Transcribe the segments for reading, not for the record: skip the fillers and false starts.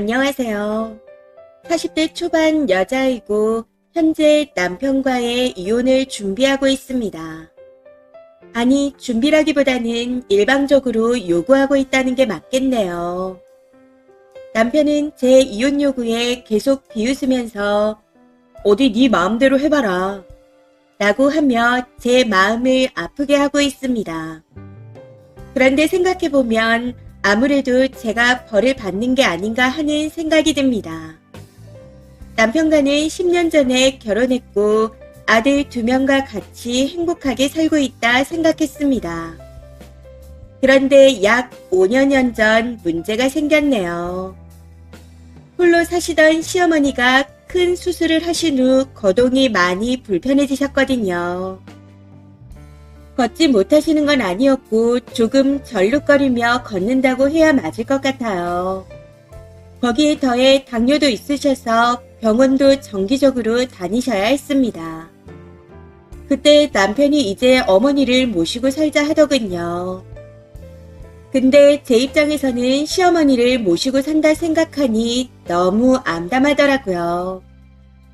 안녕하세요. 40대 초반 여자이고 현재 남편과의 이혼을 준비하고 있습니다. 아니, 준비라기보다는 일방적으로 요구하고 있다는 게 맞겠네요. 남편은 제 이혼 요구에 계속 비웃으면서 어디 네 마음대로 해봐라 라고 하며 제 마음을 아프게 하고 있습니다. 그런데 생각해보면 아무래도 제가 벌을 받는 게 아닌가 하는 생각이 듭니다. 남편과는 10년 전에 결혼했고 아들 2명과 같이 행복하게 살고 있다 생각했습니다. 그런데 약 5년 전 문제가 생겼네요. 홀로 사시던 시어머니가 큰 수술을 하신 후 거동이 많이 불편해지셨거든요. 걷지 못하시는 건 아니었고 조금 절룩거리며 걷는다고 해야 맞을 것 같아요. 거기에 더해 당뇨도 있으셔서 병원도 정기적으로 다니셔야 했습니다. 그때 남편이 이제 어머니를 모시고 살자 하더군요. 근데 제 입장에서는 시어머니를 모시고 산다 생각하니 너무 암담하더라고요.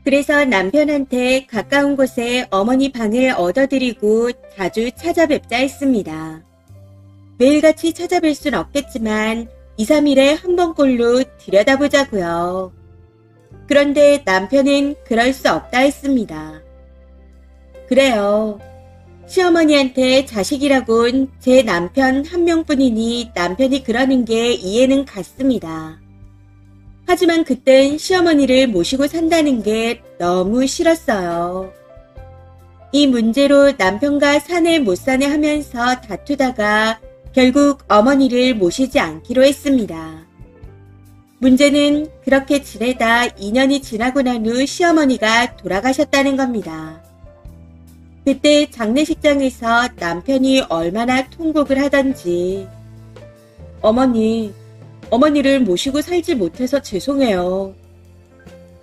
그래서 남편한테 가까운 곳에 어머니 방을 얻어드리고 자주 찾아뵙자 했습니다. 매일같이 찾아뵐 순 없겠지만 2, 3일에 한 번꼴로 들여다보자고요. 그런데 남편은 그럴 수 없다 했습니다. 그래요. 시어머니한테 자식이라곤 제 남편 한 명뿐이니 남편이 그러는 게 이해는 갔습니다. 하지만 그땐 시어머니를 모시고 산다는 게 너무 싫었어요. 이 문제로 남편과 사내 못 사내 하면서 다투다가 결국 어머니를 모시지 않기로 했습니다. 문제는 그렇게 지내다 2년이 지나고 난 후 시어머니가 돌아가셨다는 겁니다. 그때 장례식장에서 남편이 얼마나 통곡을 하던지 어머니를 모시고 살지 못해서 죄송해요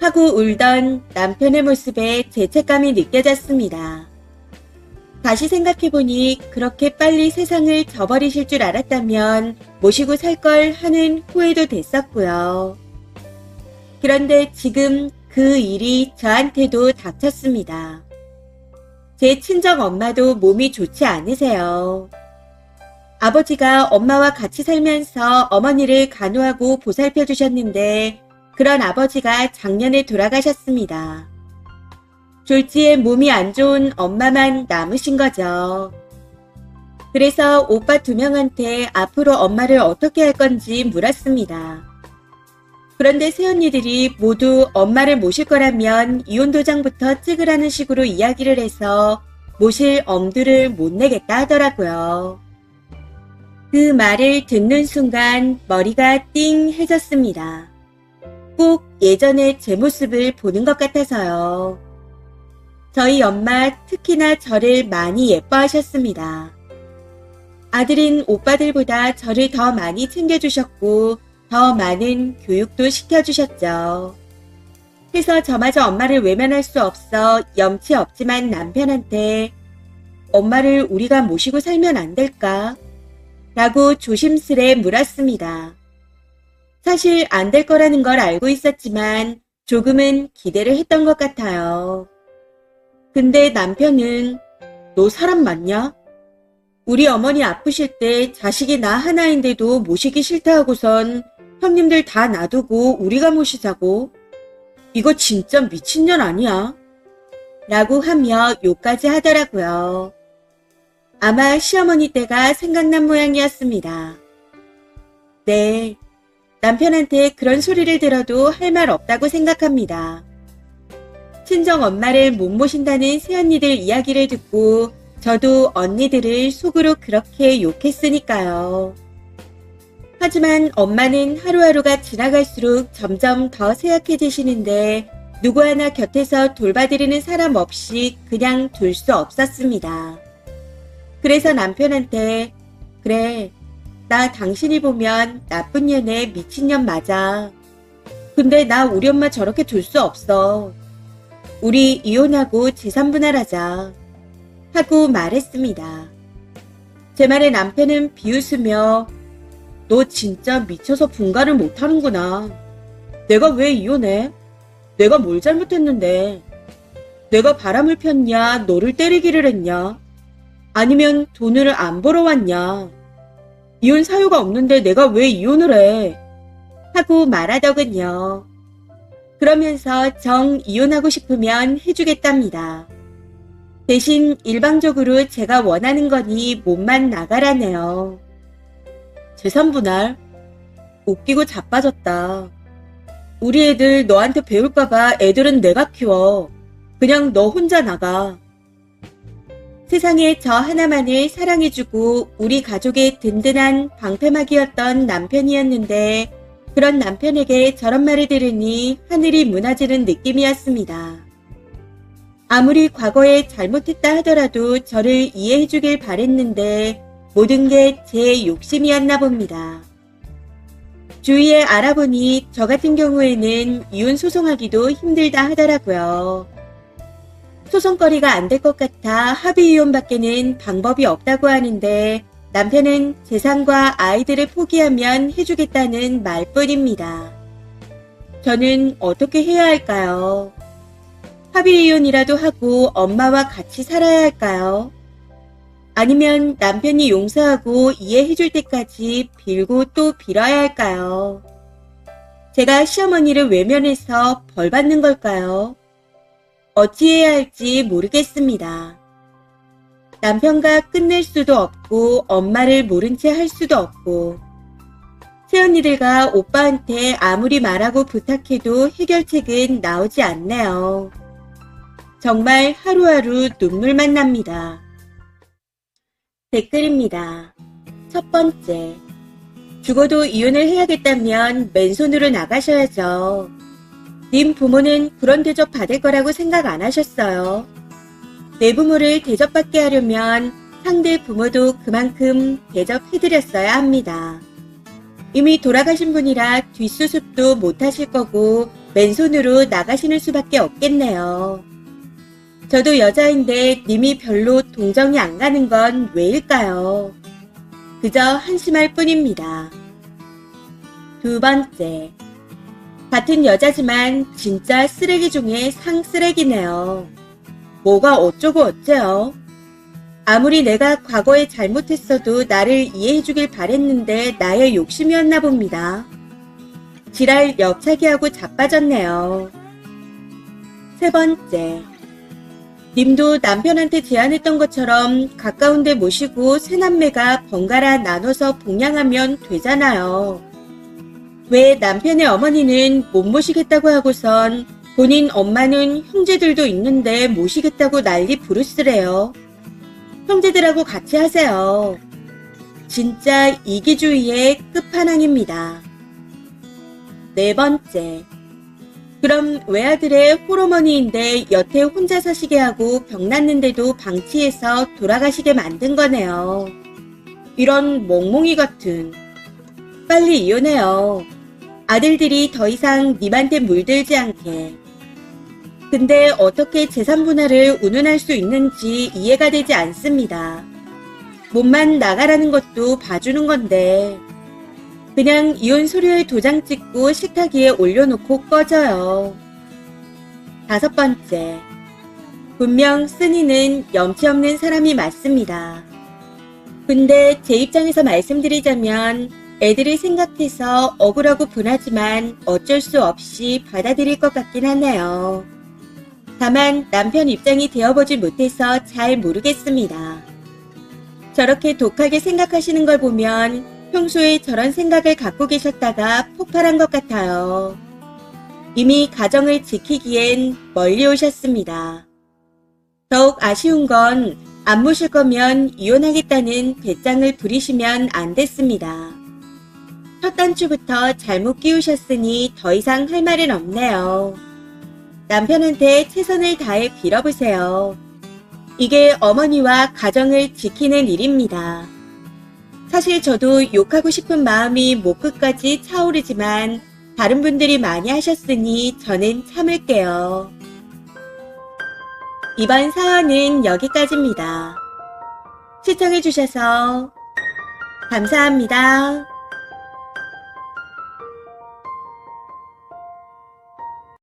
하고 울던 남편의 모습에 죄책감이 느껴졌습니다. 다시 생각해보니 그렇게 빨리 세상을 저버리실 줄 알았다면 모시고 살 걸 하는 후회도 됐었고요. 그런데 지금 그 일이 저한테도 닥쳤습니다. 제 친정 엄마도 몸이 좋지 않으세요. 아버지가 엄마와 같이 살면서 어머니를 간호하고 보살펴 주셨는데 그런 아버지가 작년에 돌아가셨습니다. 졸지에 몸이 안 좋은 엄마만 남으신 거죠. 그래서 오빠 2명한테 앞으로 엄마를 어떻게 할 건지 물었습니다. 그런데 새언니들이 모두 엄마를 모실 거라면 이혼도장부터 찍으라는 식으로 이야기를 해서 모실 엄두를 못 내겠다 하더라고요. 그 말을 듣는 순간 머리가 띵해졌습니다. 꼭 예전의 제 모습을 보는 것 같아서요. 저희 엄마 특히나 저를 많이 예뻐하셨습니다. 아들인 오빠들보다 저를 더 많이 챙겨주셨고 더 많은 교육도 시켜주셨죠. 그래서 저마저 엄마를 외면할 수 없어 염치 없지만 남편한테 엄마를 우리가 모시고 살면 안 될까? 라고 조심스레 물었습니다. 사실 안 될 거라는 걸 알고 있었지만 조금은 기대를 했던 것 같아요. 근데 남편은 너 사람 맞냐? 우리 어머니 아프실 때 자식이 나 하나인데도 모시기 싫다 하고선 형님들 다 놔두고 우리가 모시자고? 이거 진짜 미친년 아니야? 라고 하며 욕까지 하더라고요. 아마 시어머니 때가 생각난 모양이었습니다. 네, 남편한테 그런 소리를 들어도 할 말 없다고 생각합니다. 친정 엄마를 못 모신다는 새언니들 이야기를 듣고 저도 언니들을 속으로 그렇게 욕했으니까요. 하지만 엄마는 하루하루가 지나갈수록 점점 더 쇠약해지시는데 누구 하나 곁에서 돌봐드리는 사람 없이 그냥 둘 수 없었습니다. 그래서 남편한테 그래, 나 당신이 보면 나쁜 년에 미친년 맞아. 근데 나 우리 엄마 저렇게 둘 수 없어. 우리 이혼하고 재산 분할하자. 하고 말했습니다. 제 말에 남편은 비웃으며 너 진짜 미쳐서 분가를 못하는구나. 내가 왜 이혼해? 내가 뭘 잘못했는데? 내가 바람을 폈냐? 너를 때리기를 했냐? 아니면 돈을 안 벌어 왔냐? 이혼 사유가 없는데 내가 왜 이혼을 해? 하고 말하더군요. 그러면서 정 이혼하고 싶으면 해주겠답니다. 대신 일방적으로 제가 원하는 거니 몸만 나가라네요. 재산분할? 웃기고 자빠졌다. 우리 애들 너한테 배울까봐 애들은 내가 키워. 그냥 너 혼자 나가. 세상에 저 하나만을 사랑해주고 우리 가족의 든든한 방패막이었던 남편이었는데 그런 남편에게 저런 말을 들으니 하늘이 무너지는 느낌이었습니다. 아무리 과거에 잘못했다 하더라도 저를 이해해주길 바랬는데 모든 게 제 욕심이었나 봅니다. 주위에 알아보니 저 같은 경우에는 이혼 소송하기도 힘들다 하더라고요. 소송거리가 안 될 것 같아 합의 이혼밖에는 방법이 없다고 하는데 남편은 재산과 아이들을 포기하면 해주겠다는 말뿐입니다. 저는 어떻게 해야 할까요? 합의 이혼이라도 하고 엄마와 같이 살아야 할까요? 아니면 남편이 용서하고 이해해줄 때까지 빌고 또 빌어야 할까요? 제가 시어머니를 외면해서 벌 받는 걸까요? 어찌해야 할지 모르겠습니다. 남편과 끝낼 수도 없고 엄마를 모른 채 할 수도 없고 새언니들과 오빠한테 아무리 말하고 부탁해도 해결책은 나오지 않네요. 정말 하루하루 눈물만 납니다. 댓글입니다. 첫 번째, 죽어도 이혼을 해야겠다면 맨손으로 나가셔야죠. 님 부모는 그런 대접 받을 거라고 생각 안 하셨어요. 내 부모를 대접받게 하려면 상대 부모도 그만큼 대접해드렸어야 합니다. 이미 돌아가신 분이라 뒷수습도 못하실 거고 맨손으로 나가시는 수밖에 없겠네요. 저도 여자인데 님이 별로 동정이 안 가는 건 왜일까요? 그저 한심할 뿐입니다. 두 번째, 같은 여자지만 진짜 쓰레기 중에 상쓰레기네요. 뭐가 어쩌고 어째요? 아무리 내가 과거에 잘못했어도 나를 이해해주길 바랬는데 나의 욕심이었나 봅니다. 지랄 옆차기하고 자빠졌네요. 세 번째, 님도 남편한테 제안했던 것처럼 가까운 데 모시고 새남매가 번갈아 나눠서 봉양하면 되잖아요. 왜 남편의 어머니는 못 모시겠다고 하고선 본인 엄마는 형제들도 있는데 모시겠다고 난리 부르스래요. 형제들하고 같이 하세요. 진짜 이기주의의 끝판왕입니다. 네 번째, 그럼 외아들의 홀어머니인데 여태 혼자 사시게 하고 병 났는데도 방치해서 돌아가시게 만든 거네요. 이런 멍멍이 같은. 빨리 이혼해요. 아들들이 더 이상 님한테 물들지 않게. 근데 어떻게 재산 분할을 운운할 수 있는지 이해가 되지 않습니다. 몸만 나가라는 것도 봐주는 건데 그냥 이혼 서류에 도장 찍고 식탁 위에 올려놓고 꺼져요. 다섯 번째, 분명 쓴이는 염치 없는 사람이 맞습니다. 근데 제 입장에서 말씀드리자면 애들을 생각해서 억울하고 분하지만 어쩔 수 없이 받아들일 것 같긴 하네요. 다만 남편 입장이 되어보지 못해서 잘 모르겠습니다. 저렇게 독하게 생각하시는 걸 보면 평소에 저런 생각을 갖고 계셨다가 폭발한 것 같아요. 이미 가정을 지키기엔 멀리 오셨습니다. 더욱 아쉬운 건 안 모실 거면 이혼하겠다는 배짱을 부리시면 안 됐습니다. 첫 단추부터 잘못 끼우셨으니 더 이상 할 말은 없네요. 남편한테 최선을 다해 빌어보세요. 이게 어머니와 가정을 지키는 일입니다. 사실 저도 욕하고 싶은 마음이 목 끝까지 차오르지만 다른 분들이 많이 하셨으니 저는 참을게요. 이번 사연은 여기까지입니다. 시청해주셔서 감사합니다.